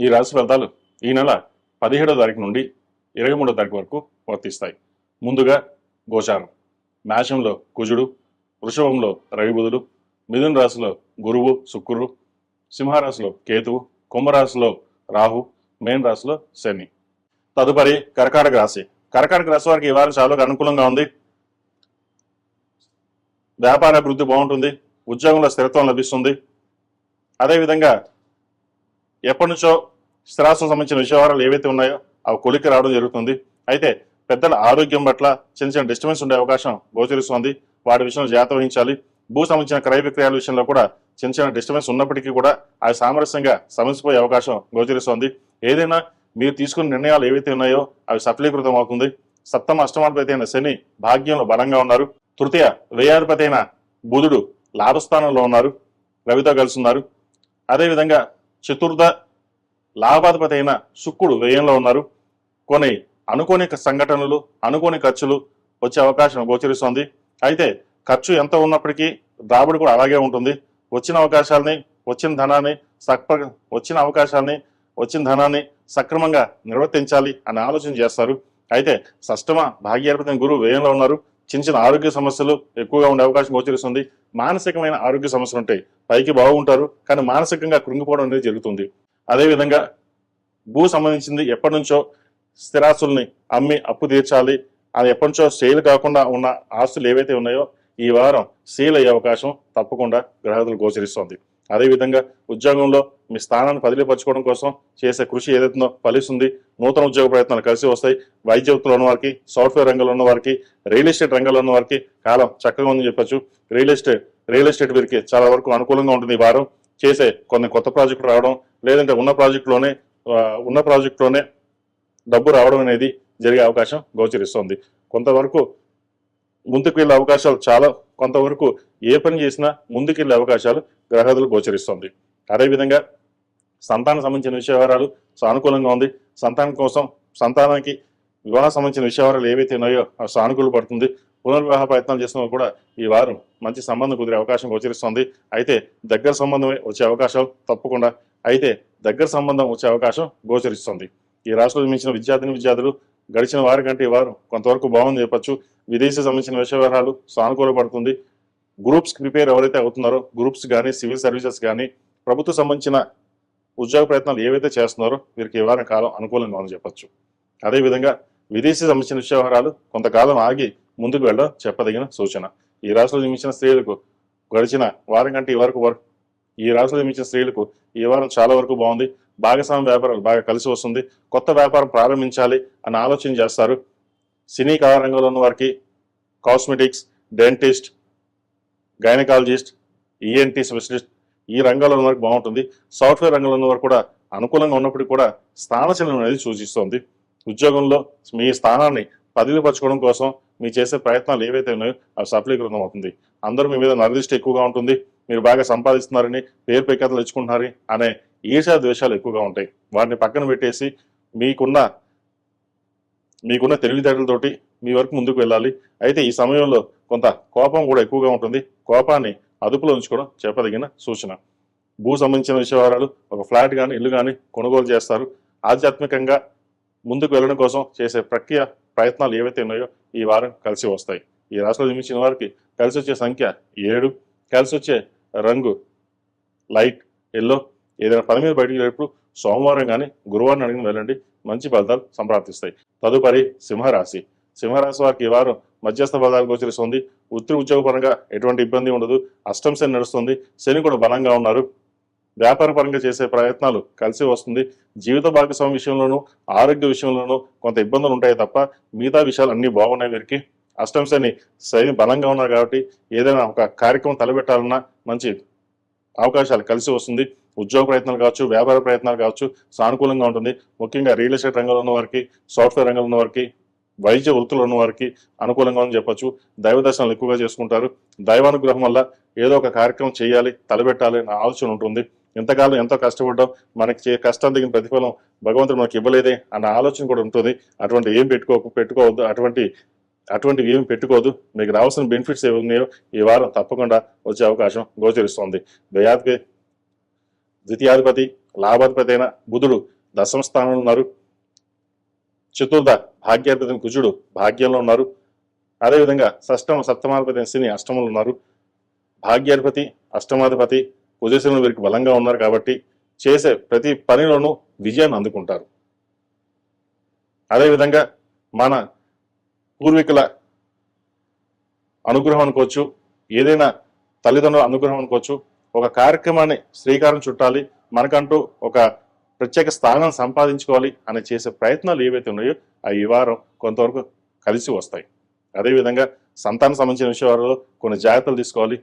ఈ రాశి ఫలితాలు ఈ నెల 17వ తారీఖు నుండి 23వ తారీఖు వరకు వర్తిస్తాయి. ముందుగా గోచారం. మేషంలో కుజుడు, వృషభంలో రవి బుధుడు, మిథున రాశిలో గురువు శుక్రుడు, సింహరాశిలో కేతువు, కుంభరాశిలో రాహు, మేన్ రాశిలో శని. తదుపరి కర్కాటక రాశి. కర్కాటక రాశి వారికి ఈ వారం చాలా అనుకూలంగా ఉంది. వ్యాపార అభివృద్ధి బాగుంటుంది. ఉద్యోగంలో స్థిరత్వం లభిస్తుంది. అదేవిధంగా ఎప్పటి నుంచో స్థిరాస్తులకు సంబంధించిన విషయాలు ఏవైతే ఉన్నాయో అవి కొలికి రావడం జరుగుతుంది. అయితే పెద్దల ఆరోగ్యం పట్ల చిన్న చిన్న డిస్టర్బెన్స్ ఉండే అవకాశం గోచరిస్తుంది. వాటి విషయంలో జాగ్రత్త వహించాలి. భూ సంబంధించిన క్రయ విక్రయాల విషయంలో కూడా చిన్న చిన్న డిస్టర్బెన్స్ ఉన్నప్పటికీ కూడా అవి సామరస్యంగా సమసిపోయే అవకాశం గోచరిస్తుంది. ఏదైనా మీరు తీసుకున్న నిర్ణయాలు ఏవైతే ఉన్నాయో అవి సఫలీకృతం అవుతుంది. సప్తమ అష్టమాధిపతి అయిన శని భాగ్యంలో బలంగా ఉన్నారు. తృతీయ వ్యయాధిపతి అయిన బుధుడు లాభస్థానంలో ఉన్నారు, రవితో కలిసి ఉన్నారు. అదేవిధంగా చతుర్థ లాభాధిపతి అయిన శుక్రుడు వ్యయంలో ఉన్నారు. కొన్ని అనుకోని సంఘటనలు, అనుకోని ఖర్చులు వచ్చే అవకాశం గోచరిస్తుంది. అయితే ఖర్చు ఎంత ఉన్నప్పటికీ రాబడి కూడా అలాగే ఉంటుంది. వచ్చిన అవకాశాలని, వచ్చిన ధనాన్ని సక్రమంగా నిర్వర్తించాలి అనే ఆలోచన చేస్తారు. అయితే షష్టమ భాగ్యాధిపతి గురువు వ్యయంలో ఉన్నారు. చిన్న చిన్న ఆరోగ్య సమస్యలు ఎక్కువగా ఉండే అవకాశం గోచరిస్తుంది. మానసికమైన ఆరోగ్య సమస్యలు ఉంటాయి. పైకి బాగుంటారు, కానీ మానసికంగా కృంగిపోవడం అనేది జరుగుతుంది. అదేవిధంగా భూ సంబంధించింది ఎప్పటి నుంచో స్థిరాస్తుల్ని అమ్మి అప్పు తీర్చాలి, అది ఎప్పటి నుంచో సేల్ కాకుండా ఉన్న ఆస్తులు ఏవైతే ఉన్నాయో ఈ వారం సేల్ అయ్యే అవకాశం తప్పకుండా గ్రహాదులు గోచరిస్తోంది. అదేవిధంగా ఉద్యోగంలో మీ స్థానాన్ని బదిలీపరచుకోవడం కోసం చేసే కృషి ఏదైతుందో ఫలిస్తుంది. నూతన ఉద్యోగ ప్రయత్నాలు కలిసి వస్తాయి. వైద్య వృత్తిలో ఉన్న వారికి, సాఫ్ట్వేర్ రంగంలో ఉన్న వారికి, రియల్ ఎస్టేట్ రంగంలో ఉన్న వారికి కాలం చక్కగా ఉందని చెప్పొచ్చు. రియల్ ఎస్టేట్ వీరికి చాలా వరకు అనుకూలంగా ఉంటుంది. ఈ వారం చేసే కొన్ని కొత్త ప్రాజెక్టులు రావడం, లేదంటే ఉన్న ప్రాజెక్టులోనే డబ్బు రావడం అనేది జరిగే అవకాశం గోచరిస్తుంది. కొంతవరకు ముందుకు వెళ్ళే అవకాశాలు కొంతవరకు ఏ పని చేసినా ముందుకెళ్లే అవకాశాలు గ్రహాదులు గోచరిస్తుంది. అదేవిధంగా సంతానం సంబంధించిన విషయాలు సానుకూలంగా ఉంది. సంతానానికి వివాహ సంబంధించిన విషయాలు ఏవైతే ఉన్నాయో సానుకూల పడుతుంది. పునర్వివాహ ప్రయత్నాలు చేసిన కూడా ఈ వారం మంచి సంబంధం కుదిరే అవకాశం గోచరిస్తుంది. అయితే దగ్గర సంబంధం వచ్చే అవకాశం గోచరిస్తుంది. ఈ రాష్ట్రంలో మించిన విద్యార్థులు గడిచిన వారి కంటే ఈ వారం కొంతవరకు బాగుంది చెప్పచ్చు. విదేశీ సంబంధించిన విషయాలు సానుకూల పడుతుంది. గ్రూప్స్ ప్రిపేర్ ఎవరైతే అవుతున్నారో గ్రూప్స్ కానీ, సివిల్ సర్వీసెస్ కానీ, ప్రభుత్వ సంబంధించిన ఉద్యోగ ప్రయత్నాలు ఏవైతే చేస్తున్నారో వీరికి ఈ వారం కాలం అనుకూలంగా ఉందని చెప్పచ్చు. అదేవిధంగా విదేశీ సంబంధించిన విషయాలు కొంతకాలం ఆగి ముందుకు వెళ్ళడం చెప్పదగిన సూచన. ఈ రాష్ట్రంలో నిర్మించిన స్త్రీలకు గడిచిన వారం కంటే ఈ వారం చాలా వరకు బాగుంది. భాగస్వామ్య వ్యాపారాలు బాగా కలిసి వస్తుంది. కొత్త వ్యాపారం ప్రారంభించాలి అన్న ఆలోచన చేస్తారు. సినీ కళా రంగంలో ఉన్న వారికి cosmetics, dentist, gynaecologist, ENT specialist ఈ రంగంలో ఉన్న వారికి బాగుంటుంది. సాఫ్ట్వేర్ రంగంలో ఉన్న వారు కూడా అనుకూలంగా ఉన్నప్పటికీ కూడా స్థానచలనం అనేది సూచిస్తోంది. ఉద్యోగంలో మీ స్థానాన్ని పదిలిపరచుకోవడం కోసం మీరు చేసే ప్రయత్నాలు ఏవైతే ఉన్నాయో అవి సఫలీకృతం అవుతుంది. అందరూ మీ మీద నరదిష్టి ఎక్కువగా ఉంటుంది. మీరు బాగా సంపాదిస్తున్నారని, పేరు ప్రఖ్యాతలు తెచ్చుకుంటున్నారని అనే ఈర్ష్యా ద్వేషాలు ఎక్కువగా ఉంటాయి. వాటిని పక్కన పెట్టేసి మీకున్న తెలివితేటలతోటి మీ వరకు ముందుకు వెళ్ళాలి. అయితే ఈ సమయంలో కొంత కోపం కూడా ఎక్కువగా ఉంటుంది. కోపాన్ని అదుపులో ఉంచుకోవడం చెప్పదగిన సూచన. భూ సంబంధించిన విషయాలు ఒక ఫ్లాట్ కానీ, ఇల్లు కానీ కొనుగోలు చేస్తారు. ఆధ్యాత్మికంగా ముందుకు వెళ్ళడం కోసం చేసే ప్రయత్నాలు ఏవైతే ఉన్నాయో ఈ వారం కలిసి వస్తాయి. ఈ రాశిలో జన్మించిన వారికి కలిసి వచ్చే సంఖ్య 7, కలిసి వచ్చే రంగు లైట్ ఎల్లో. ఏదైనా పని మీద బయటికి వెళ్ళేటప్పుడు సోమవారం కానీ, గురువారం అడిగిన వెళ్ళండి, మంచి ఫలితాలు సంప్రాప్తిస్తాయి. తదుపరి సింహరాశి వారికి ఈ వారం మధ్యస్థ ఫలితాలు గోచరిస్తుంది. వృత్తి ఉద్యోగ పరంగా ఎటువంటి ఇబ్బంది ఉండదు. అష్టమ శని నడుస్తుంది. శని కూడా బలంగా ఉన్నారు. వ్యాపార పరంగా చేసే ప్రయత్నాలు కలిసి వస్తుంది. జీవిత భాగస్వామి విషయంలోనూ, ఆరోగ్య విషయంలోనూ కొంత ఇబ్బందులు ఉంటాయి తప్ప మిగతా విషయాలు అన్ని బాగున్నాయి. వీరికి అష్టమ శని బలంగా ఉన్నారు కాబట్టి ఏదైనా ఒక కార్యక్రమం తలపెట్టాలన్నా మంచి అవకాశాలు కలిసి వస్తుంది. ఉద్యోగ ప్రయత్నాలు కావచ్చు, వ్యాపార ప్రయత్నాలు కావచ్చు సానుకూలంగా ఉంటుంది. ముఖ్యంగా రియల్ ఎస్టేట్ రంగంలో ఉన్న వారికి, సాఫ్ట్వేర్ రంగంలో ఉన్న వారికి, వైద్య వృత్తులు ఉన్న వారికి అనుకూలంగా అని చెప్పొచ్చు. దైవ దర్శనాలు ఎక్కువగా చేసుకుంటారు. దైవానుగ్రహం వల్ల ఏదో ఒక కార్యక్రమం చేయాలి, తలపెట్టాలి అనే ఆలోచన ఉంటుంది. ఇంతకాలం ఎంతో కష్టపడ్డాం, మనకి కష్టం తగిన ప్రతిఫలం భగవంతుడు మనకి ఇవ్వలేదే అన్న ఆలోచన కూడా ఉంటుంది. అటువంటి ఏం పెట్టుకోవద్దు. అటువంటివి ఏమి పెట్టుకోవద్దు. మీకు రావాల్సిన బెనిఫిట్స్ ఏమి ఉన్నాయో ఈ వారం తప్పకుండా వచ్చే అవకాశం గోచరిస్తోంది. ద్వితీయాధిపతి లాభాధిపతి అయిన బుధుడు దశమ స్థానంలో ఉన్నారు. చతుర్థ భాగ్యాధిపతి కుజుడు భాగ్యంలో ఉన్నారు. అదేవిధంగా షష్టమ సప్తమాధిపతి అయిన శని అష్టమంలో ఉన్నారు. భాగ్యాధిపతి అష్టమాధిపతి కుజశనులు వీరికి బలంగా ఉన్నారు కాబట్టి చేసే ప్రతి పనిలోనూ విజయాన్ని అందుకుంటారు. అదేవిధంగా మన పూర్వీకుల అనుగ్రహం అనుకోవచ్చు, ఏదైనా తల్లిదండ్రుల అనుగ్రహం అనుకోవచ్చు, ఒక కార్యక్రమాన్ని శ్రీకారం చుట్టాలి, మనకంటూ ఒక ప్రత్యేక స్థానం సంపాదించుకోవాలి అని చేసే ప్రయత్నాలు ఏవైతే ఉన్నాయో అవి ఈ వారం కొంతవరకు కలిసి వస్తాయి. అదేవిధంగా సంతానం సంబంధించిన విషయాలలో కొన్ని జాగ్రత్తలు తీసుకోవాలి.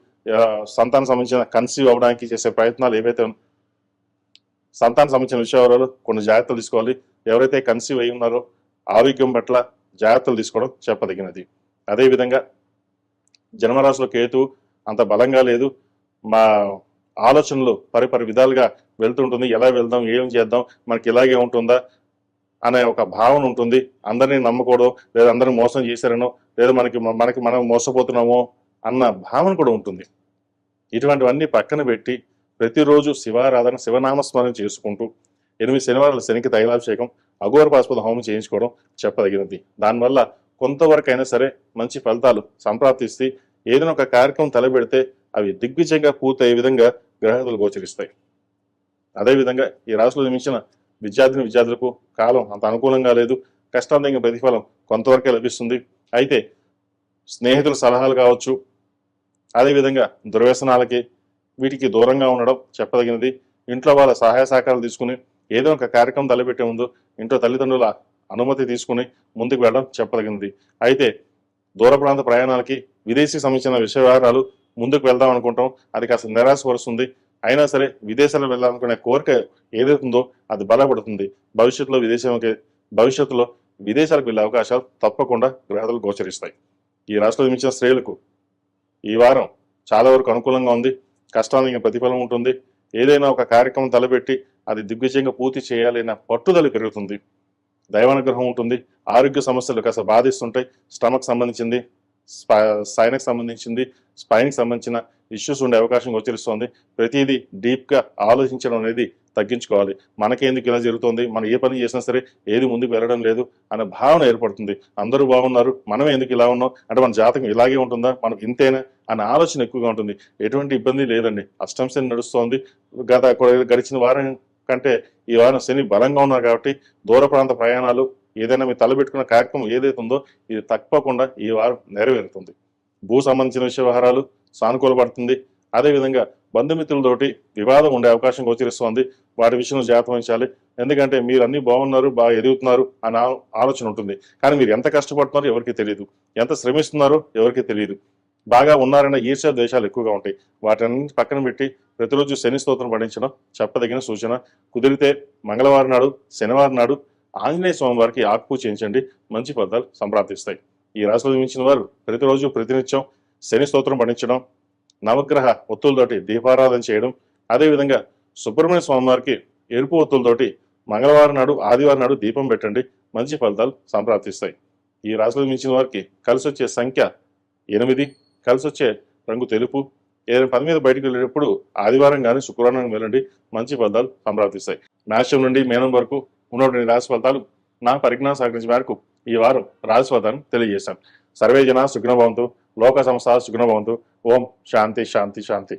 సంతానం సంబంధించిన కన్సీవ్ అవ్వడానికి చేసే ప్రయత్నాలు ఏవైతే సంతానం సంబంధించిన విషయాలలో కొన్ని జాగ్రత్తలు తీసుకోవాలి. ఎవరైతే కన్సీవ్ అయి ఉన్నారో ఆరోగ్యం పట్ల జాగ్రత్తలు తీసుకోవడం చెప్పదగినది. అదేవిధంగా జన్మరాశిలో కేతు అంత బలంగా లేదు. మా ఆలోచనలు పరిపరి విధాలుగా వెళ్తుంటుంది. ఎలా వెళ్దాం, ఏం చేద్దాం, మనకి ఇలాగే ఉంటుందా అనే ఒక భావన ఉంటుంది. అందరినీ నమ్మకూడదు, లేదా అందరిని మోసం చేశారనో, లేదా మనకి మనం మోసపోతున్నామో అన్న భావన కూడా ఉంటుంది. ఇటువంటివన్నీ పక్కన పెట్టి ప్రతిరోజు శివారాధన, శివనామస్మరణ చేసుకుంటూ 8 శనివారాలు శనికి తైలాభిషేకం, అఘోర పాశుపత హోమం చేయించుకోవడం చెప్పదగినది. దానివల్ల కొంతవరకు అయినా సరే మంచి ఫలితాలు సంప్రాప్తిస్తే ఏదైనా ఒక కార్యక్రమం తలబెడితే అవి దిగ్విజయంగా పూర్తయ్యే విధంగా గ్రహతులు గోచరిస్తాయి. అదేవిధంగా ఈ రాశిలో జన్మించిన విద్యార్థులకు కాలం అంత అనుకూలంగా లేదు. కష్టాంతమైన ప్రతిఫలం కొంతవరకే లభిస్తుంది. అయితే స్నేహితుల సలహాలు కావచ్చు, అదేవిధంగా దుర్వ్యసనాలకి వీటికి దూరంగా ఉండడం చెప్పదగినది. ఇంట్లో వాళ్ళ సహాయ సహకారాలు తీసుకుని ఏదో ఒక కార్యక్రమం తలపెట్టే ముందు ఇంట్లో తల్లిదండ్రుల అనుమతి తీసుకుని ముందుకు వెళ్ళడం చెప్పదగినది. అయితే దూర ప్రాంత ప్రయాణాలకి, విదేశీ సంబంధించిన విషయ వ్యవహారాలు ముందుకు వెళ్దాం అనుకుంటాం, అది కాస్త నిరాశపరుస్తుంది. అయినా సరే విదేశాలకు వెళ్ళాలనుకునే కోరిక ఏదైతుందో అది బలపడుతుంది. భవిష్యత్తులో విదేశాలకు వెళ్ళే అవకాశాలు తప్పకుండా గ్రహాలు గోచరిస్తాయి. ఈ రాశిలో జన్మించిన స్త్రీలకు ఈ వారం చాలా వరకు అనుకూలంగా ఉంది. కష్టానికి ప్రతిఫలం ఉంటుంది. ఏదైనా ఒక కార్యక్రమం తలపెట్టి అది దిగ్విజయంగా పూర్తి చేయాలి అన్న పట్టుదల పెరుగుతుంది. దైవానుగ్రహం ఉంటుంది. ఆరోగ్య సమస్యలు కాస్త బాధిస్తుంటాయి. స్టమక్ సంబంధించింది, సైనక్ సంబంధించింది, స్పైన్కి సంబంధించిన ఇష్యూస్ ఉండే అవకాశం గోచరిస్తోంది. ప్రతిదీ డీప్గా ఆలోచించడం అనేది తగ్గించుకోవాలి. మనకేందుకు ఇలా జరుగుతుంది, మనం ఏ పని చేసినా సరే ఏది ముందుకు వెళ్ళడం లేదు అనే భావన ఏర్పడుతుంది. అందరూ బాగున్నారు, మనమే ఎందుకు ఇలా ఉన్నాం, అంటే మన జాతకం ఇలాగే ఉంటుందా, మనకు ఇంతేనా అనే ఆలోచన ఎక్కువగా ఉంటుంది. ఎటువంటి ఇబ్బంది లేదండి. అష్టమ శని నడుస్తోంది. గడిచిన వారం కంటే ఈ వారం శని బలంగా ఉన్నారు కాబట్టి దూర ప్రాంత ప్రయాణాలు, ఏదైనా మీరు తలబెట్టుకున్న కార్యక్రమం ఏదైతే ఉందో ఇది తప్పకుండా ఈ వారం నెరవేరుతుంది. భూ సంబంధించిన విషయ వ్యవహారాలు సానుకూలపడుతుంది. అదేవిధంగా బంధుమిత్రులతోటి వివాదం ఉండే అవకాశం గోచరిస్తోంది. వాటి విషయంలో జాగ్రత్త వహించాలి. ఎందుకంటే మీరు అన్ని బాగున్నారు, బాగా ఎదుగుతున్నారు అనే ఆలోచన ఉంటుంది. కానీ మీరు ఎంత కష్టపడుతున్నారో ఎవరికి తెలియదు, ఎంత శ్రమిస్తున్నారో ఎవరికి తెలియదు. బాగా ఉన్నారన్న ఈర్ష్య ద్వేషాలు ఎక్కువగా ఉంటాయి. వాటిని పక్కన పెట్టి ప్రతిరోజు శని స్తోత్రం పఠించడం చెప్పదగిన సూచన. కుదిరితే మంగళవారం నాడు, శనివారం నాడు ఆంజనేయ స్వామి వారికి ఆకుపూజ చేయించండి, మంచి ఫలితాలు సంప్రాప్తిస్తాయి. ఈ రాశిలో జన్మించిన వారు ప్రతిరోజు ప్రతినిత్యం శని స్తోత్రం పఠించడం, నవగ్రహ ఒత్తులతోటి దీపారాధన చేయడం, అదేవిధంగా సుబ్రహ్మణ్య స్వామి వారికి ఎరుపు ఒత్తులతోటి మంగళవారం నాడు, ఆదివారం నాడు దీపం పెట్టండి, మంచి ఫలితాలు సంప్రాప్తిస్తాయి. ఈ రాశిలో జన్మించిన వారికి కలిసి వచ్చే సంఖ్య 8, కలిసి వచ్చే రంగు తెలుపు. ఏదైనా పని మీద బయటకు వెళ్ళేటప్పుడు ఆదివారం కానీ శుక్రవారం వెళ్ళండి, మంచి ఫలితాలు సంప్రాప్తిస్తాయి. మేషం నుండి మీనం వరకు ఉన్నటువంటి రాశి ఫలితాలు నా పరిజ్ఞానం సహకరించిన మేరకు ఈ వారం రాశి ఫలితాలను తెలియజేశాను. సర్వే జన సుఖినో భవంతు, లోక సంస్థ సుఖినో భవంతు. ఓం శాంతి శాంతి శాంతి.